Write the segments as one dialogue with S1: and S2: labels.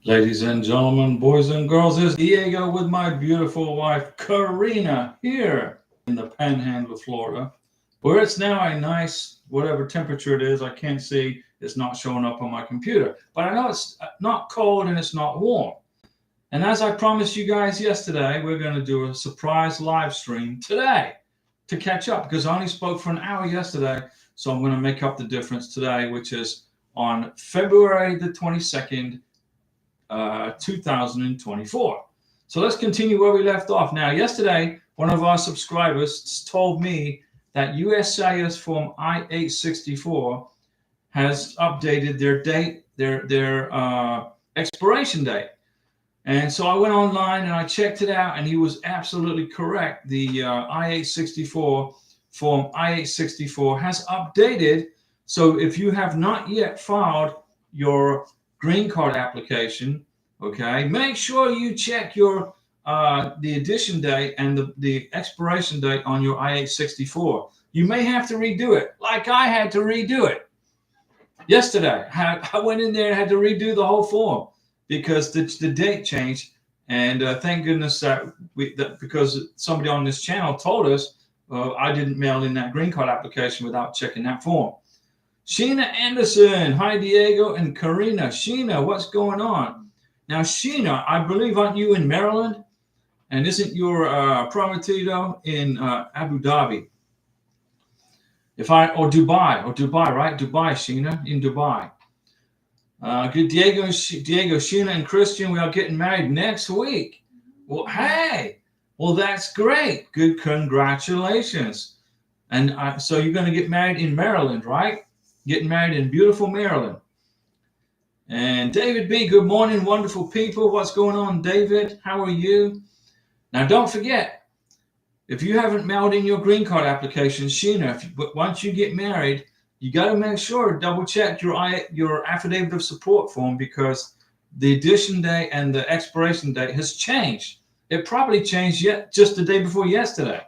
S1: Ladies and gentlemen, boys and girls, it's Diego with my beautiful wife, Karina, here in the Panhandle of Florida, where it's now a nice, whatever temperature it is, I can't see, it's not showing up on my computer. But I know it's not cold and it's not warm. And as I promised you guys yesterday, we're going to do a surprise live stream today to catch up because I only spoke for an hour yesterday. So I'm going to make up the difference today, which is on February the 22nd, 2024. So let's continue where we left off. Now, yesterday, one of our subscribers told me that USCIS form I-864 has updated their date, their expiration date. And so I went online and I checked it out, and he was absolutely correct. The I-864 form I-864 has updated. So if you have not yet filed your green card application, okay, make sure you check your the edition date and the expiration date on your I-864. You may have to redo it, like I had to redo it yesterday. I went in there and had to redo the whole form because the date changed. And thank goodness that because somebody on this channel told us I didn't mail in that green card application without checking that form. Sheena Anderson, hi Diego and Karina. Sheena, what's going on? Now, Sheena, I believe, aren't you in Maryland? And isn't your prometido in Abu Dhabi? Or Dubai, right? Dubai, Sheena, in Dubai. Good, Diego, Sheena, and Christian, we are getting married next week. Well, hey, well, that's great. Good, congratulations. And so you're going to get married in Maryland, right? Getting married in beautiful Maryland. And David B., good morning, wonderful people. What's going on, David? How are you? Now, don't forget, if you haven't mailed in your green card application, Sheena, once you get married, you got to make sure, double check your affidavit of support form because the edition date and the expiration date has changed. It probably changed just the day before yesterday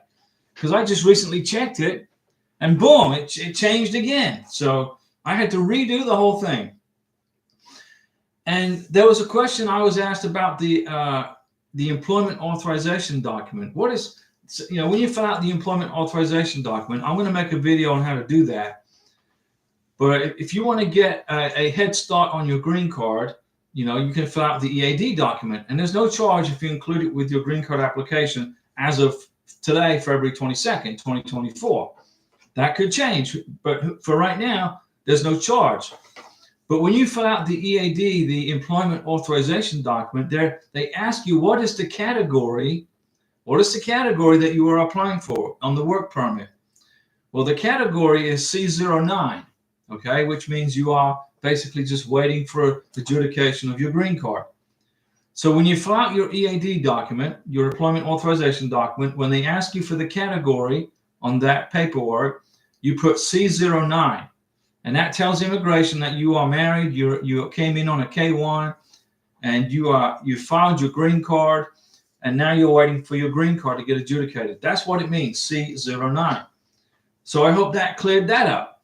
S1: because I just recently checked it. And boom, it changed again. So I had to redo the whole thing. And there was a question I was asked about the employment authorization document. What is, when you fill out the employment authorization document, I'm going to make a video on how to do that. But if you want to get a head start on your green card, you can fill out the EAD document. And there's no charge if you include it with your green card application as of today, February 22nd, 2024. That could change, but for right now, there's no charge. But when you fill out the EAD, the employment authorization document, they ask you what is the category that you are applying for on the work permit. Well, the category is C09, okay, which means you are basically just waiting for adjudication of your green card. So when you fill out your EAD document, your employment authorization document, when they ask you for the category on that paperwork, you put C09, and that tells immigration that you are married, you came in on a K1, and you filed your green card, and now you're waiting for your green card to get adjudicated. That's what it means, C09. So I hope that cleared that up.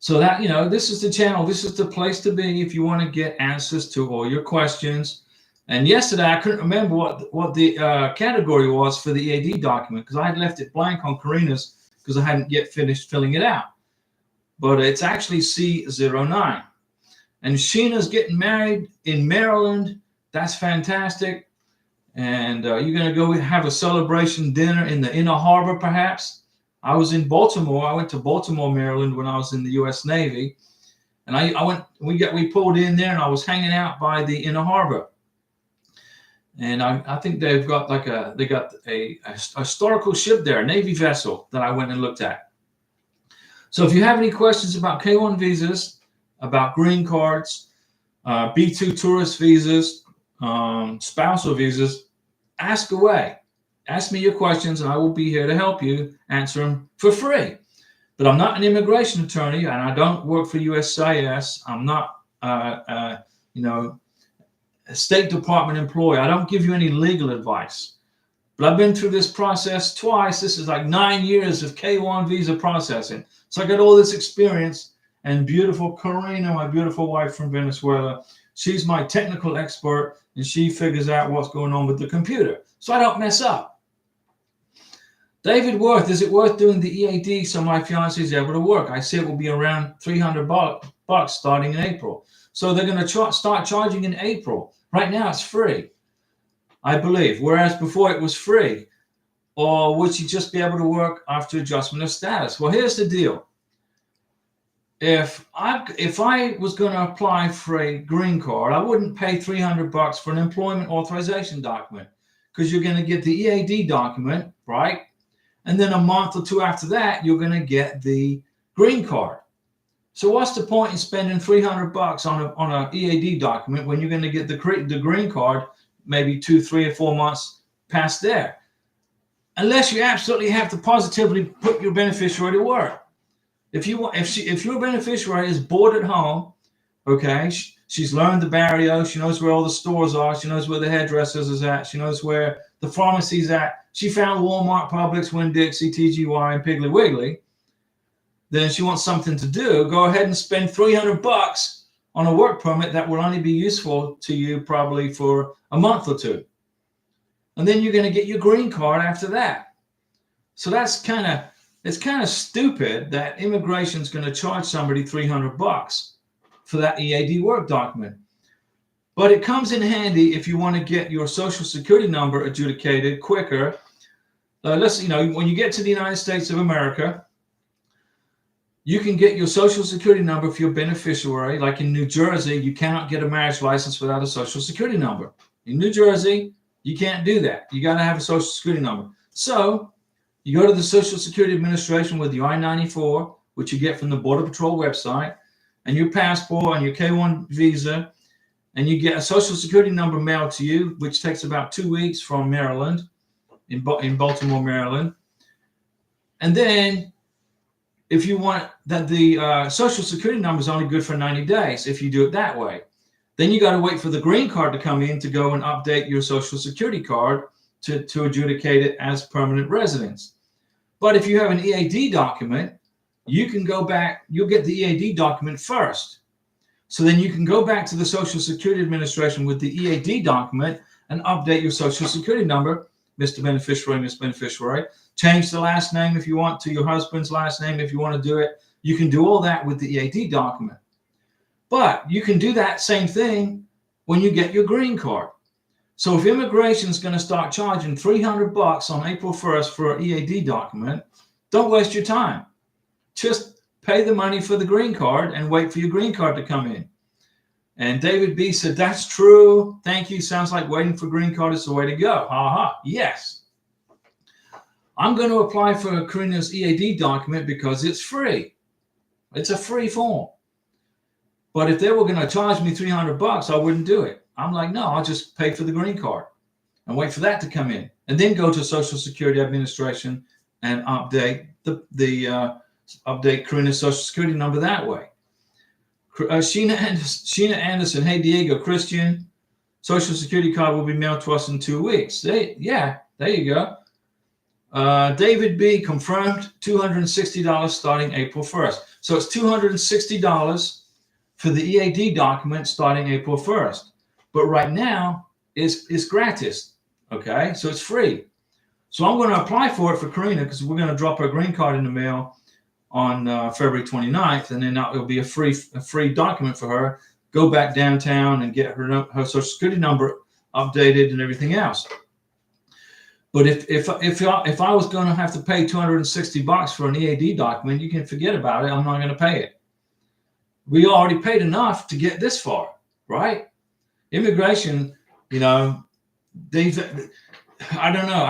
S1: So that, this is the channel, this is the place to be if you want to get answers to all your questions. And yesterday I couldn't remember what the category was for the EAD document because I had left it blank on Karina's because I hadn't yet finished filling it out. But it's actually C09. And Sheena's getting married in Maryland. That's fantastic. And you're going to go have a celebration dinner in the Inner Harbor, perhaps. I was in Baltimore. I went to Baltimore, Maryland when I was in the U.S. Navy. And we pulled in there and I was hanging out by the Inner Harbor. And I think they've got a historical ship there, a Navy vessel that I went and looked at. So if you have any questions about K1 visas, about green cards, B2 tourist visas, spousal visas, ask away. Ask me your questions and I will be here to help you answer them for free. But I'm not an immigration attorney and I don't work for USCIS. I'm not, a State Department employee. I don't give you any legal advice. But I've been through this process twice. This is like 9 years of K1 visa processing. So I got all this experience and beautiful Karina, my beautiful wife from Venezuela. She's my technical expert, and she figures out what's going on with the computer, so I don't mess up. David Worth, is it worth doing the EAD so my fiance is able to work? I say it will be around $300 starting in April. So they're going to start charging in April. Right now it's free, I believe, whereas before it was free. Or would she just be able to work after adjustment of status? Well, here's the deal. If I was going to apply for a green card, I wouldn't pay $300 for an employment authorization document, because you're going to get the EAD document, right? And then a month or two after that, you're going to get the green card. So what's the point in spending $300 on an EAD document when you're going to get the green card maybe 2, 3, or 4 months past there? Unless you absolutely have to positively put your beneficiary to work. If your beneficiary is bored at home, okay, she's learned the barrio, she knows where all the stores are, she knows where the hairdressers is at, she knows where the pharmacy's at, she found Walmart, Publix, Winn-Dixie, TGY, and Piggly Wiggly, then she wants something to do, go ahead and spend $300 on a work permit that will only be useful to you probably for a month or two. And then you're going to get your green card after that. So it's kind of stupid that immigration is going to charge somebody $300 for that EAD work document. But it comes in handy if you want to get your social security number adjudicated quicker. When you get to the United States of America, you can get your social security number for your beneficiary. Like in New Jersey, you cannot get a marriage license without a social security number. In New Jersey, you can't do that. You got to have a social security number. So you go to the Social Security Administration with your I-94, which you get from the Border Patrol website, and your passport and your K-1 visa, and you get a social security number mailed to you, which takes about 2 weeks from Maryland, in Baltimore, Maryland. And then if you want that, the social security number is only good for 90 days if you do it that way. Then you got to wait for the green card to come in to go and update your social security card to adjudicate it as permanent residence. But if you have an EAD document, you can go back, you'll get the EAD document first. So then you can go back to the Social Security Administration with the EAD document and update your social security number, Mr. Beneficiary, Miss Beneficiary. Change the last name if you want to your husband's last name if you want to do it. You can do all that with the EAD document. But you can do that same thing when you get your green card. So if immigration is going to start charging $300 on April 1st for an EAD document, don't waste your time. Just pay the money for the green card and wait for your green card to come in. And David B said, that's true. Thank you. Sounds like waiting for green card is the way to go. Yes. I'm going to apply for Karina's EAD document because it's free. It's a free form. But if they were going to charge me $300, I wouldn't do it. I'm like, no, I'll just pay for the green card and wait for that to come in, and then go to Social Security Administration and update update Karina's Social Security number that way. Sheena Anderson, hey Diego, Christian, Social Security card will be mailed to us in 2 weeks. There you go. David B confirmed $260 starting April 1st. So it's $260 for the EAD document starting April 1st. But right now, it's gratis, okay? So it's free. So I'm going to apply for it for Karina because we're going to drop her green card in the mail on February 29th, and then it'll be a free document for her. Go back downtown and get her Social Security number updated and everything else. But if I was going to have to pay $260 for an EAD document, you can forget about it. I'm not going to pay it. We already paid enough to get this far, right? Immigration, I don't know.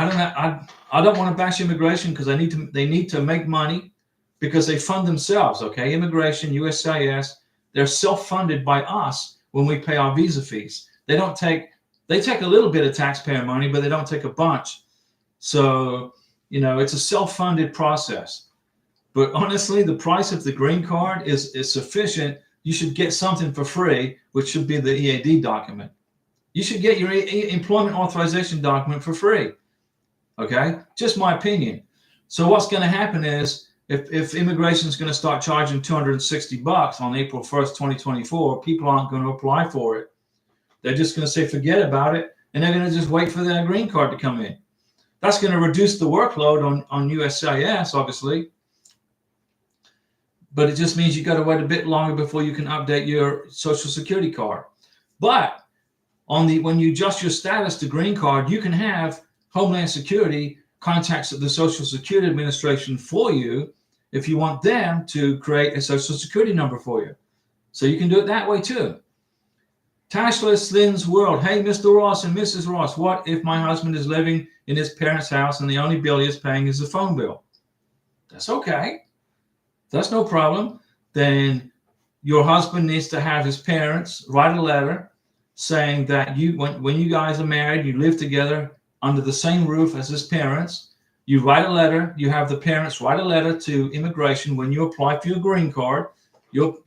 S1: I don't want to bash immigration because they need to make money because they fund themselves. Okay, immigration, USCIS, they're self-funded by us when we pay our visa fees. They take a little bit of taxpayer money, but they don't take a bunch. So it's a self-funded process. But honestly, the price of the green card is sufficient. You should get something for free, which should be the EAD document. You should get your employment authorization document for free. Okay, just my opinion. So what's going to happen is if immigration is going to start charging $260 on April 1st, 2024, people aren't going to apply for it. They're just going to say, forget about it. And they're going to just wait for their green card to come in. That's going to reduce the workload on USCIS, obviously. But it just means you got to wait a bit longer before you can update your Social Security card. But when you adjust your status to green card, you can have Homeland Security contact the Social Security Administration for you if you want them to create a Social Security number for you. So you can do it that way too. Tashless Lynn's World. Hey, Mr. Ross and Mrs. Ross, what if my husband is living in his parents' house and the only bill he is paying is the phone bill? That's okay. That's no problem. Then your husband needs to have his parents write a letter saying that when you guys are married, you live together under the same roof as his parents. You write a letter. You have the parents write a letter to immigration when you apply for your green card.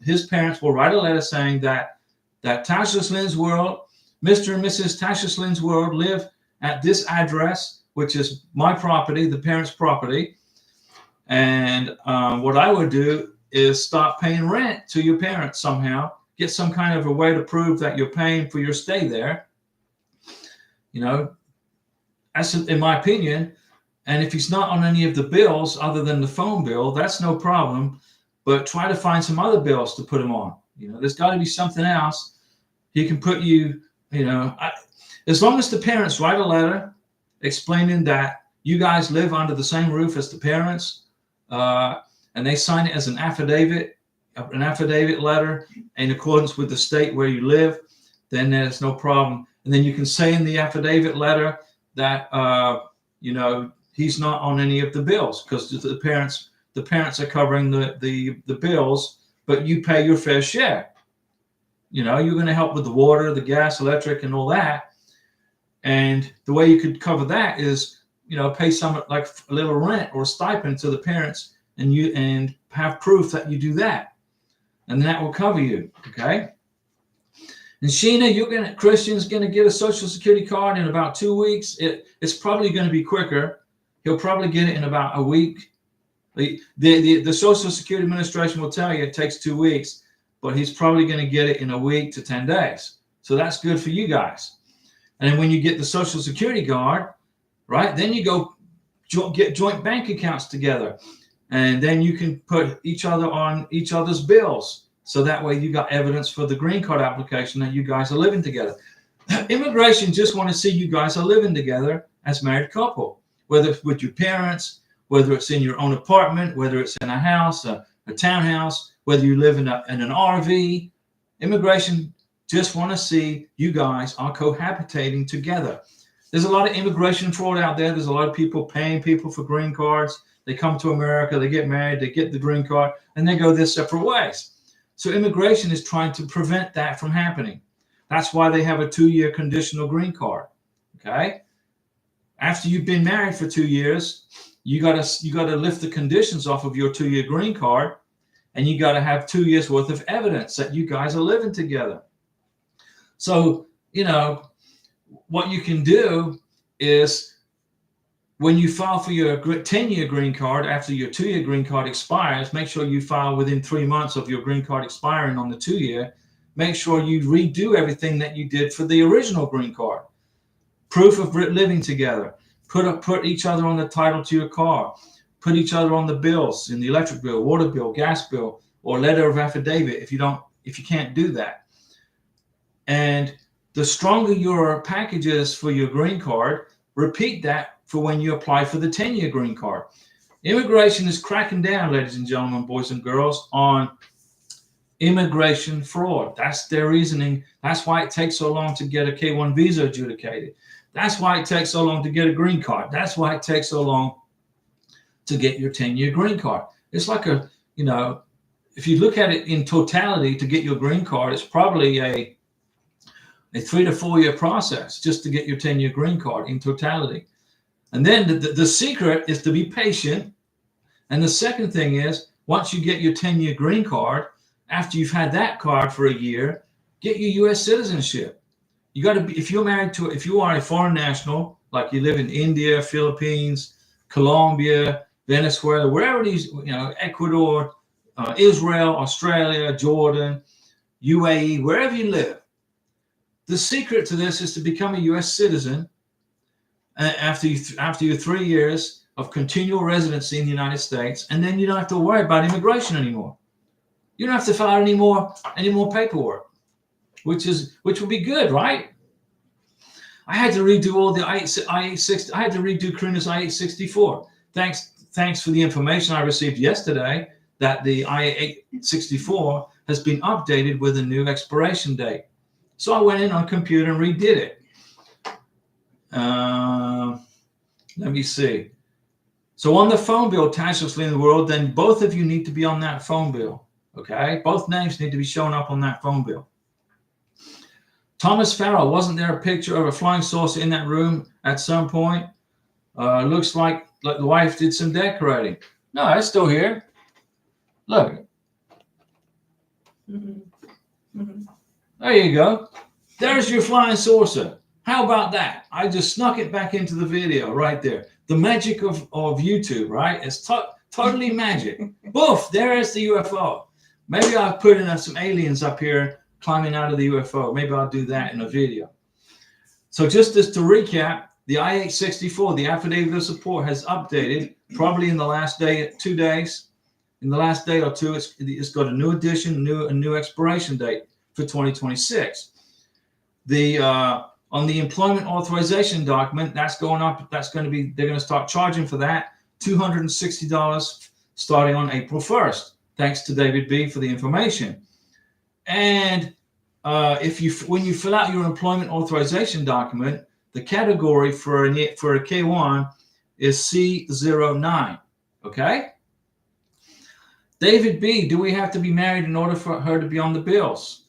S1: His parents will write a letter saying that Tashless Lynn's World, Mr. and Mrs. Tashless Lynn's World live at this address, which is my property, the parents' property. And what I would do is stop paying rent to your parents somehow. Get some kind of a way to prove that you're paying for your stay there. That's in my opinion. And if he's not on any of the bills other than the phone bill, that's no problem. But try to find some other bills to put him on. There's got to be something else. He can put you, as long as the parents write a letter explaining that you guys live under the same roof as the parents, and they sign it as an affidavit letter in accordance with the state where you live, then there's no problem. And then you can say in the affidavit letter that he's not on any of the bills because the parents are covering the bills, but you pay your fair share. You're going to help with the water, the gas, electric, and all that. And the way you could cover that is pay some like a little rent or a stipend to the parents, and have proof that you do that, and that will cover you. Okay. And Sheena, Christian's going to get a Social Security card in about 2 weeks. It's probably going to be quicker. He'll probably get it in about a week. The Social Security Administration will tell you it takes 2 weeks, but he's probably going to get it in a week to 10 days. So that's good for you guys. And then when you get the Social Security card, right, then you go get joint bank accounts together. And then you can put each other on each other's bills. So that way you got evidence for the green card application that you guys are living together. Immigration just want to see you guys are living together as married couple, whether it's with your parents, whether it's in your own apartment, whether it's in a house, a townhouse, whether you live in an RV. Immigration just want to see you guys are cohabitating together. There's a lot of immigration fraud out there. There's a lot of people paying people for green cards. They come to America, they get married, they get the green card, and they go their separate ways. So immigration is trying to prevent that from happening. That's why they have a 2-year conditional green card. Okay. After you've been married for 2 years, you gotta lift the conditions off of your 2-year green card, and you gotta have 2 years worth of evidence that you guys are living together. So, what you can do is when you file for your 10-year green card after your 2-year green card expires, make sure you file within 3 months of your green card expiring on the 2-year. Make sure you redo everything that you did for the original green card. Proof of living together. Put each other on the title to your car. Put each other on the bills, in the electric bill, water bill, gas bill, or letter of affidavit if you can't do that. And the stronger your package is for your green card, repeat that for when you apply for the 10-year green card. Immigration is cracking down, ladies and gentlemen, boys and girls, on immigration fraud. That's their reasoning. That's why it takes so long to get a K-1 visa adjudicated. That's why it takes so long to get a green card. That's why it takes so long to get your 10-year green card. It's like if you look at it in totality to get your green card, it's probably a 3 to 4 year process just to get your 10-year green card in totality. And then the secret is to be patient. And the second thing is, once you get your 10-year green card, after you've had that card for a year, get your U.S. citizenship. You got to be, if you are a foreign national, like you live in India, Philippines, Colombia, Venezuela, wherever these, Ecuador, Israel, Australia, Jordan, UAE, wherever you live. The secret to this is to become a U.S. citizen after your 3 years of continual residency in the United States, and then you don't have to worry about immigration anymore. You don't have to fill out any more paperwork, which would be good, right? I had to redo all the I-864. I had to redo Karina's I-864. Thanks for the information I received yesterday that the I-864 has been updated with a new expiration date. So I went in on computer and redid it. Let me see. So on the phone bill, Tasha in the world, then both of you need to be on that phone bill. Okay, both names need to be showing up on that phone bill. Thomas Farrell, wasn't there a picture of a flying saucer in that room at some point? Looks like the wife did some decorating. No, it's still here. Look. There you go. There's your flying saucer. How about that? I just snuck it back into the video right there. The magic of YouTube, right? It's totally magic. Boof, there's the UFO. Maybe I'll put in some aliens up here climbing out of the UFO. Maybe I'll do that in a video. So just to recap, the I-864, the affidavit of support, has updated probably in the last day, 2 days. In the last day or two, it's got a new edition, a new expiration date for 2026. On the employment authorization document, that's going up. They're going to start charging for that $260 starting on April 1st. Thanks to David B for the information. And when you fill out your employment authorization document, the category for a K1 is C09. Okay. David B, do we have to be married in order for her to be on the bills?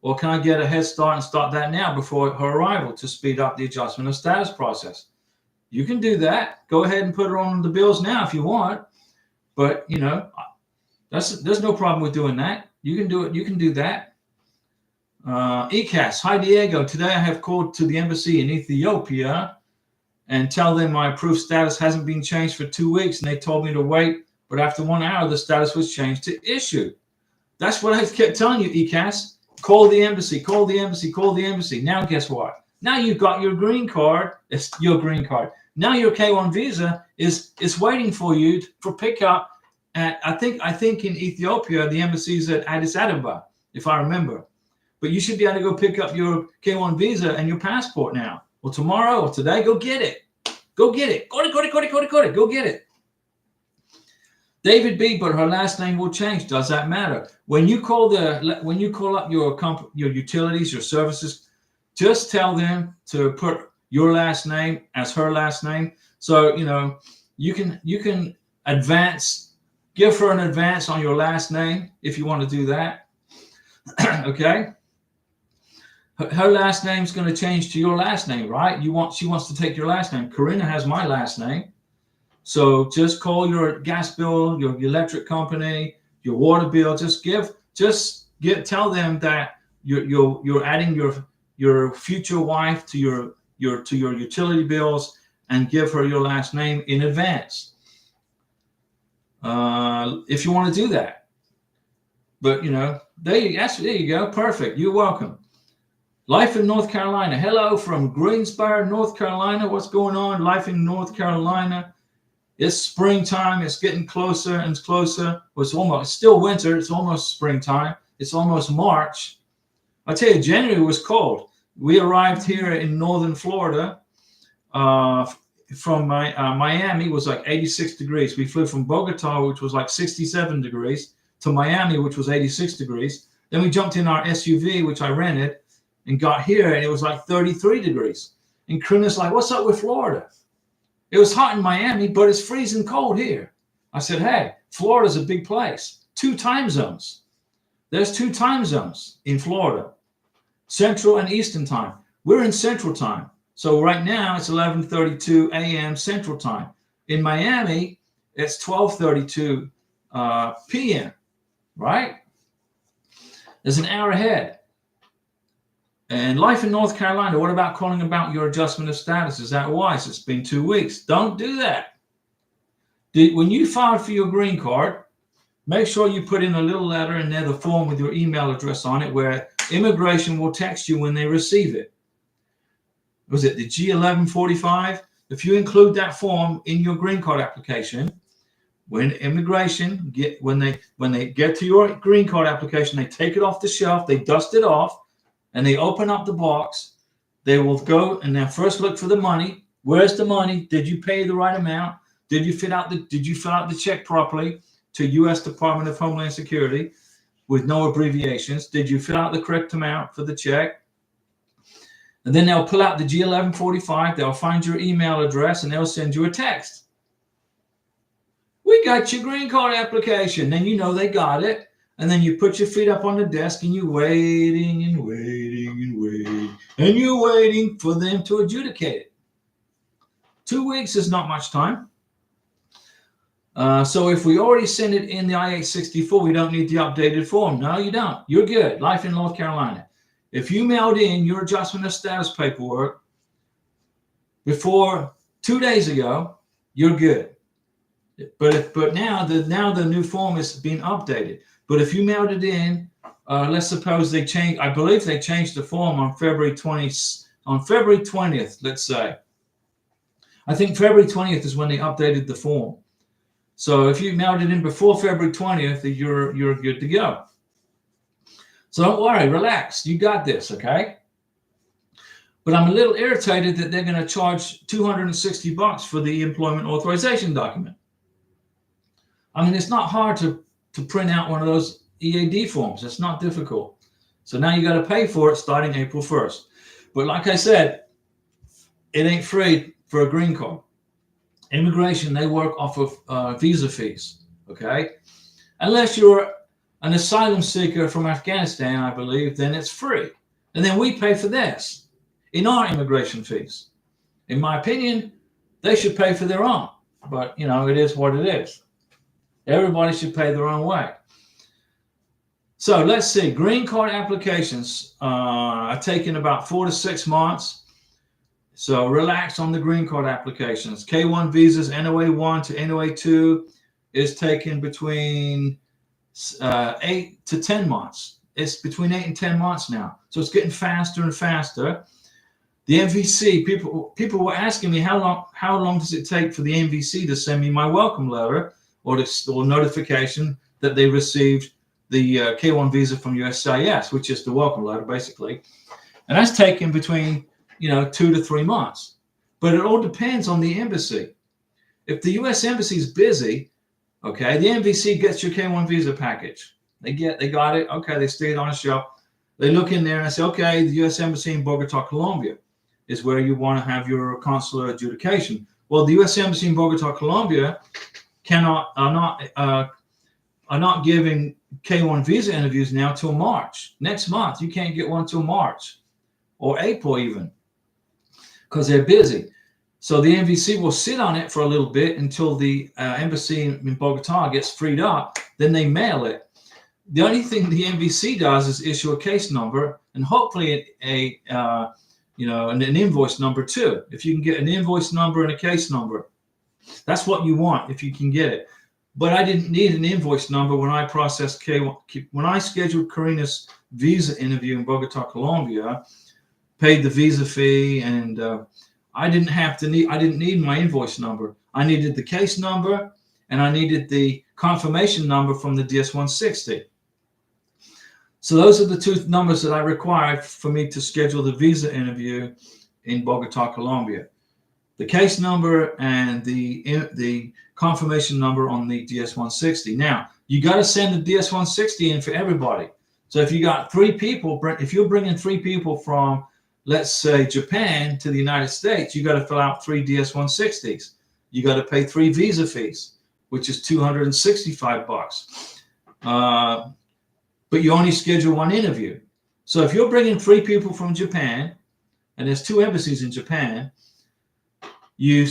S1: Or can I get a head start and start that now before her arrival to speed up the adjustment of status process? You can do that. Go ahead and put her on the bills now if you want. But, there's no problem with doing that. You can do it. You can do that. ECAS, hi Diego. Today I have called to the embassy in Ethiopia and tell them my approved status hasn't been changed for 2 weeks. And they told me to wait. But after 1 hour, the status was changed to issue. That's what I kept telling you, ECAS. Call the embassy, call the embassy, call the embassy. Now, guess what? Now you've got your green card. It's your green card. Now your K1 visa is waiting for you for pickup. At I think in Ethiopia, the embassy is at Addis Ababa, if I remember. But you should be able to go pick up your K1 visa and your passport now. Or tomorrow or today, go get it. Go get it. Go get it. David B, but her last name will change. Does that matter? When you call up your utilities, your services, just tell them to put your last name as her last name. So you can advance, give her an advance on your last name if you want to do that. Okay. Her last name is going to change to your last name, right? She wants to take your last name. Karina has my last name. So just call your gas bill, your electric company, your water bill. Tell them that you're adding your future wife to your utility bills and give her your last name in advance. If you want to do that, but there you go, perfect. You're welcome. Life in North Carolina. Hello from Greensboro, North Carolina. What's going on? Life in North Carolina. It's springtime. It's getting closer and closer. It's still winter. It's almost springtime. It's almost March. I tell you, January was cold. We arrived here in northern Florida from Miami. It was like 86 degrees. We flew from Bogota, which was like 67 degrees, to Miami, which was 86 degrees. Then we jumped in our SUV, which I rented, and got here, and it was like 33 degrees. And Karina's like, what's up with Florida? It was hot in Miami, but it's freezing cold here. I said, hey, Florida's a big place. 2 time zones. There's 2 time zones in Florida, Central and Eastern time. We're in Central time. So right now it's 11:32 a.m. Central time. In Miami, it's 12:32 p.m., right? There's an hour ahead. And life in North Carolina, what about calling about your adjustment of status? Is that wise? It's been 2 weeks. Don't do that. When you filed for your green card, make sure you put in a little letter in there, the form with your email address on it, where immigration will text you when they receive it. Was it the G1145? If you include that form in your green card application, when immigration when they get to your green card application, they take it off the shelf, they dust it off, and they open up the box. They will go and they'll first look for the money. Where's the money? Did you pay the right amount? Did you fill out the check properly to U.S. Department of Homeland Security with no abbreviations? Did you fill out the correct amount for the check? And then they'll pull out the G1145. They'll find your email address and they'll send you a text. We got your green card application. Then you know they got it. And then you put your feet up on the desk and you're waiting and waiting and waiting. And you're waiting for them to adjudicate it. 2 weeks is not much time. So if we already send it in the I-864, we don't need the updated form. No, you don't. You're good. Life in North Carolina. If you mailed in your adjustment of status paperwork before 2 days ago, you're good. But now the new form is being updated. But if you mailed it in, let's suppose they changed. I believe they changed the form on February 20th. Let's say. I think February 20th is when they updated the form. So if you mailed it in before February 20th, you're good to go. So don't worry, relax. You got this, okay? But I'm a little irritated that they're going to charge $260 for the employment authorization document. I mean, it's not hard to print out one of those EAD forms. It's not difficult. So now you got to pay for it starting April 1st. But like I said, it ain't free for a green card. Immigration, they work off of visa fees, okay? Unless you're an asylum seeker from Afghanistan, I believe, then it's free. And then we pay for this in our immigration fees. In my opinion, they should pay for their own. But, you know, it is what it is. Everybody should pay their own way. So let's see. Green card applications are taking about 4 to 6 months. So relax on the green card applications. K-1 visas, NOA 1 to NOA 2 is taking between 8 to 10 months. It's between 8 and 10 months now. So it's getting faster and faster. The MVC, people were asking me how long does it take for the MVC to send me my welcome letter or notification that they received the K-1 visa from USCIS, which is the welcome letter basically. And that's taken between 2 to 3 months. But it all depends on the embassy. If the U.S. embassy is busy, okay, the MVC gets your K-1 visa package. They got it. Okay, they stayed on a shelf. They look in there and I say, okay, the U.S. embassy in Bogota, Colombia is where you want to have your consular adjudication. Well, the U.S. embassy in Bogota, Colombia are not giving K-1 visa interviews now till March. Next month, you can't get one till March or April even, because they're busy. So the MVC will sit on it for a little bit until the embassy in Bogota gets freed up. Then they mail it. The only thing the MVC does is issue a case number and hopefully an invoice number too. If you can get an invoice number and a case number, that's what you want if you can get it. But I didn't need an invoice number when I processed when I scheduled Karina's visa interview in Bogota, Colombia, paid the visa fee, and I didn't need my invoice number. I needed the case number and I needed the confirmation number from the DS-160. So those are the two numbers that I required for me to schedule the visa interview in Bogota, Colombia. The case number and the confirmation number on the DS-160. Now, you got to send the DS-160 in for everybody. So if you got 3 people, if you're bringing 3 people from, let's say, Japan to the United States, you got to fill out 3 DS-160s. You got to pay 3 visa fees, which is $265. But you only schedule 1 interview. So if you're bringing 3 people from Japan, and there's 2 embassies in Japan, you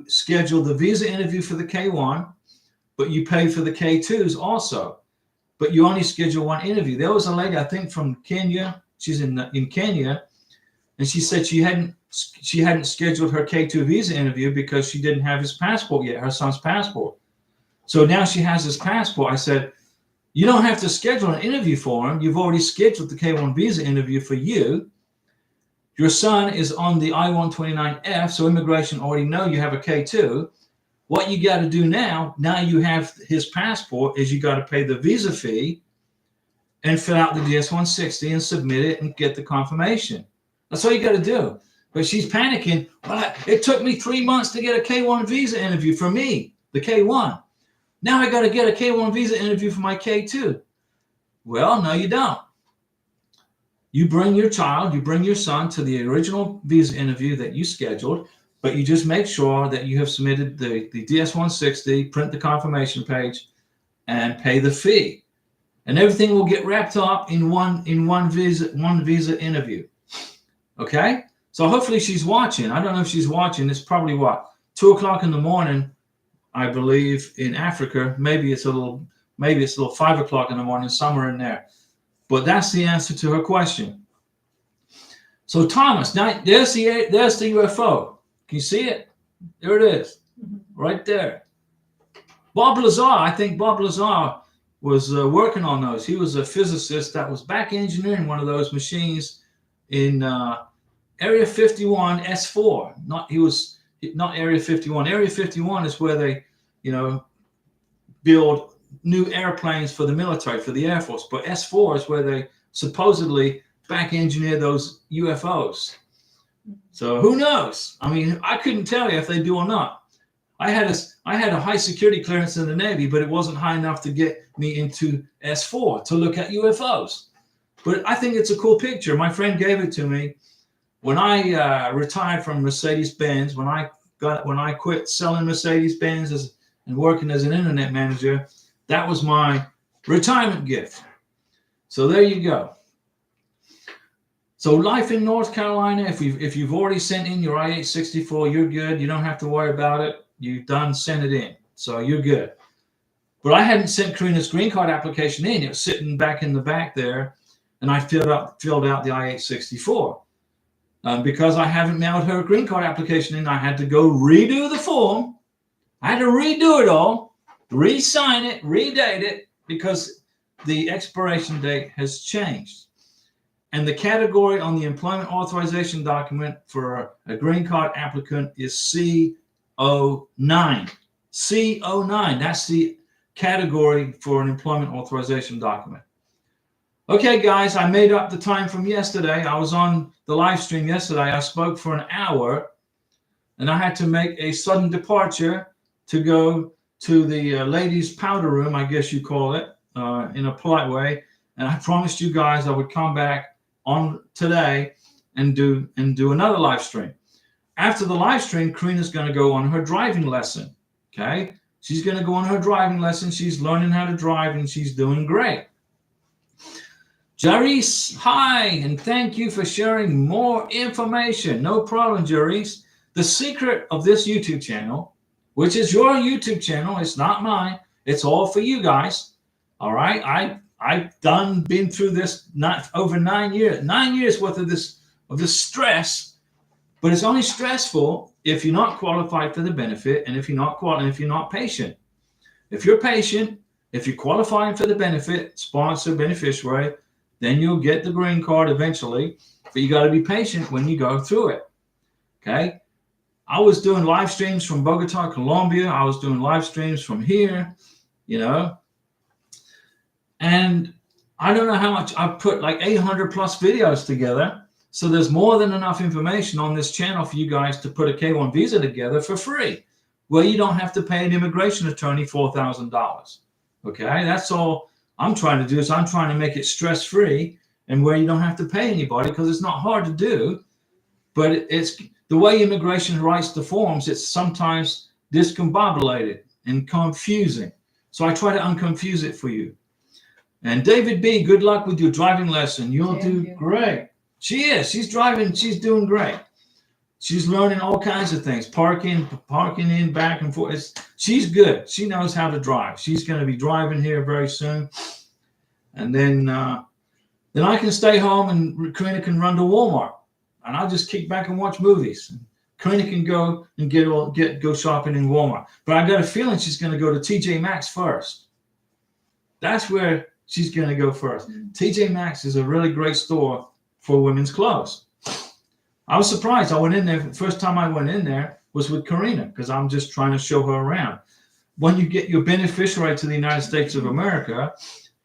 S1: schedule the visa interview for the K-1, but you pay for the K-2s also. But you only schedule 1 interview. There was a lady, I think from Kenya. She's in Kenya, and she said she hadn't she hadn't scheduled her K2 visa interview because she didn't have his passport yet, her son's passport. So now she has his passport. I said, you don't have to schedule an interview for him. You've already scheduled the K1 visa interview for you. Your son is on the I-129F, so immigration already know you have a K2. What you got to do now you have his passport, is you got to pay the visa fee and fill out the DS-160 and submit it and get the confirmation. That's all you got to do. But she's panicking. Well, it took me 3 months to get a K1 visa interview for me, the K1. Now I got to get a K1 visa interview for my K2. Well, no, you don't. You bring your child, you bring your son to the original visa interview that you scheduled, but you just make sure that you have submitted the DS-160, print the confirmation page, and pay the fee. And everything will get wrapped up in one visa interview. Okay? So hopefully she's watching. I don't know if she's watching. It's probably what, 2 o'clock in the morning, I believe, in Africa. Maybe it's a little 5 o'clock in the morning, somewhere in there. But that's the answer to her question. So Thomas, now there's the UFO. Can you see it? There it is, right there. Bob Lazar, I think Bob Lazar was working on those. He was a physicist that was back engineering one of those machines in Area 51 S4. Not Area 51. Area 51 is where they, build new airplanes for the military, for the Air Force. But S4 is where they supposedly back engineer those UFOs. So who knows? I mean, I couldn't tell you if they do or not. I had a high security clearance in the Navy, but it wasn't high enough to get me into S4 to look at UFOs. But I think it's a cool picture. My friend gave it to me when I retired from Mercedes-Benz. When I quit selling Mercedes-Benz and working as an internet manager, that was my retirement gift. So there you go. So life in North Carolina, if you've already sent in your I-864, you're good. You don't have to worry about it. You've sent it in. So you're good. But I hadn't sent Karina's green card application in. It was sitting back in the back there. And I filled out the I-864. Because I haven't mailed her green card application in, I had to go redo the form. I had to redo it all, re-sign it, redate it, because the expiration date has changed. And the category on the employment authorization document for a green card applicant is C09. C09, that's the category for an employment authorization document. Okay, guys, I made up the time from yesterday. I was on the live stream yesterday. I spoke for an hour, and I had to make a sudden departure to go to the ladies' powder room, I guess you call it, in a polite way. And I promised you guys I would come back on today and do another live stream. After the live stream, Karina's going to go on her driving lesson. Okay, she's going to go on her driving lesson. She's learning how to drive, and she's doing great. Jarice, hi, and thank you for sharing more information. No problem, Jarice. The secret of this YouTube channel, which is your YouTube channel, it's not mine. It's all for you guys. All right, I've been through this over 9 years worth of this stress, but it's only stressful if you're not qualified for the benefit, and if you're not patient. If you're patient, if you're qualifying for the benefit, sponsor, beneficiary, then you'll get the green card eventually, but you got to be patient when you go through it. Okay. I was doing live streams from Bogota, Colombia. I was doing live streams from here, and I don't know how much I've put, like 800 plus videos together. So there's more than enough information on this channel for you guys to put a K1 visa together for free, where you don't have to pay an immigration attorney $4,000. Okay. That's all I'm trying to do, is I'm trying to make it stress-free and where you don't have to pay anybody, because it's not hard to do, but it's the way immigration writes the forms. It's sometimes discombobulated and confusing. So I try to unconfuse it for you. And David B., good luck with your driving lesson. You'll do great. She is. She's driving. She's doing great. She's learning all kinds of things, parking in, back and forth. She's good. She knows how to drive. She's going to be driving here very soon. And then I can stay home and Karina can run to Walmart. and I'll just kick back and watch movies. Karina can go and go shopping in Walmart. But I got a feeling she's going to go to TJ Maxx first. That's where she's going to go first. TJ Maxx is a really great store for women's clothes. I was surprised. I went in there. The first time I went in there was with Karina because I'm just trying to show her around. When you get your beneficiary to the United States of America,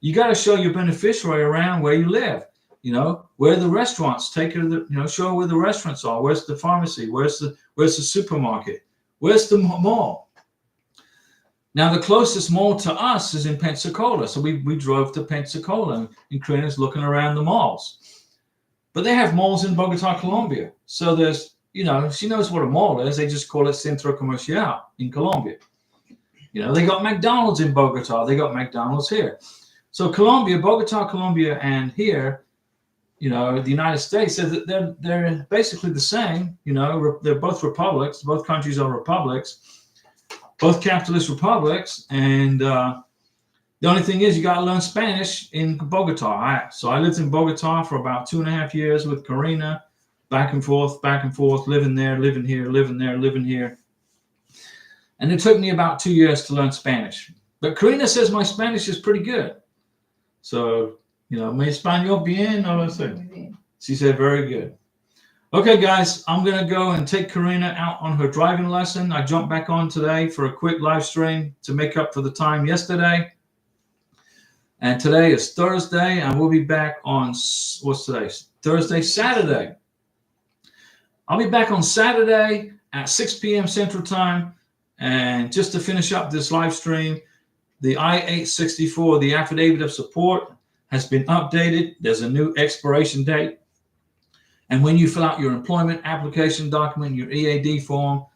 S1: you got to show your beneficiary around where you live. You know, where the restaurants, take her to the, you know, show her where the restaurants are. Where's the pharmacy? Where's the supermarket? Where's the mall? Now, the closest mall to us is in Pensacola. So we drove to Pensacola and Karina's looking around the malls. But they have malls in Bogota, Colombia. So there's, you know, she knows what a mall is. They just call it Centro Comercial in Colombia. You know, they got McDonald's in Bogota. They got McDonald's here. So Colombia, Bogota, Colombia, and here, you know, the United States, they're basically the same. You know, they're both republics. Both countries are republics, both capitalist republics. And the only thing is you got to learn Spanish in Bogota. So I lived in Bogota for about 2.5 years with Karina, back and forth, living there, living here, living there, living here. And it took me about 2 years to learn Spanish. But Karina says my Spanish is pretty good. So, you know, mi español bien, no lo sé. She said very good. Okay, guys, I'm going to go and take Karina out on her driving lesson. I jumped back on today for a quick live stream to make up for the time yesterday. And today is Thursday, and we'll be back on, what's today? Saturday. I'll be back on Saturday at 6 p.m. Central Time. And just to finish up this live stream, the I-864, the affidavit of support, has been updated. There's a new expiration date. And when you fill out your employment application document, your EAD form,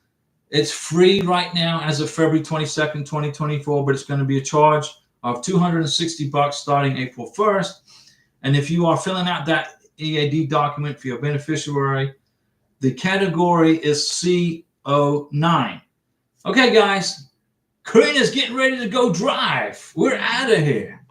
S1: it's free right now as of February 22nd, 2024, but it's going to be a charge of $260 starting April 1st. And if you are filling out that EAD document for your beneficiary, the category is CO9. Okay, guys, Karina's getting ready to go drive. We're out of here.